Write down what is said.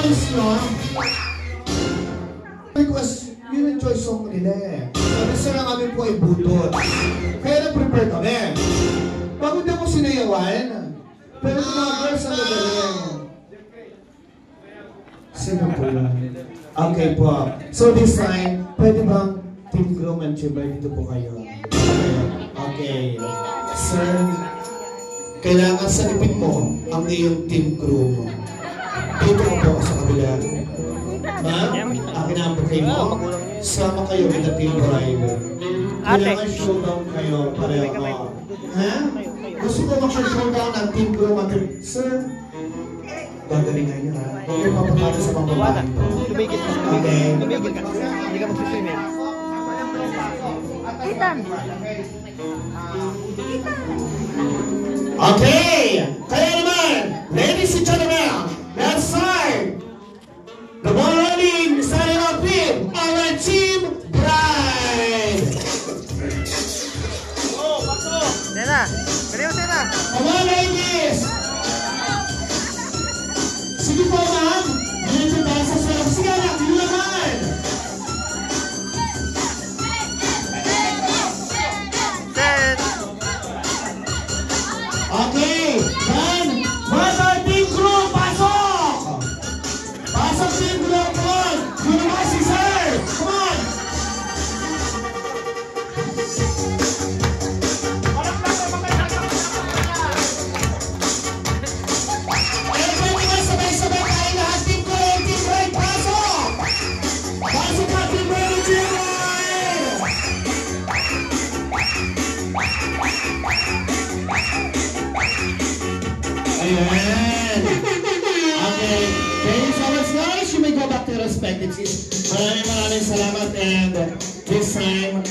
choice nyo. Because yun yung choice song nila eh. Sabi sa lang kami po ay butot. Kaya nag-prepare kami. Bago di ako sinayawan. Pero yung mga girls ang nagaling. Sino po yun? Okay po. So this time, pwede bang Team Groom and Chibay dito po kayo? Okay. Sir, kailangan salipin mo ang iyong Team Groom. Dito ko po sa kabila. Ma'am, akin na ang bouquet mo. Sama kayo with the Team Bride. Kailangan showdown kayo pareho. Ha? Gusto ko mag-showdown ng Team Groom at Sir, gagalingan nyo ha. Huwag kayo papatalo sa mga babae. Lumigit ka. Okay. Lumigit ka. Hindi ka magsiswimming. Okay! Kaya naman, ladies and gentlemen, let's start! The ball rolling, starting off with our Team Bride! Oh, bakso! Sena! Kaliw, Sena! Come on, ladies! Sige po, ma'am! Dito tayo sa sarap. Sige na, dito naman! Set! Okay, then, where's our Team Groom? Pasok! Pasok Team Groom, come on! Yun naman si Sir! Come on! Everybody naman sabay-sabay tayo lahat. Team Groom, Team Bride, pasok! Pasok na Team Bride and Team Bride! Ayan. Okay. Thank you so much, guys. You may go back to your respective seats. Maraming salamat and this time,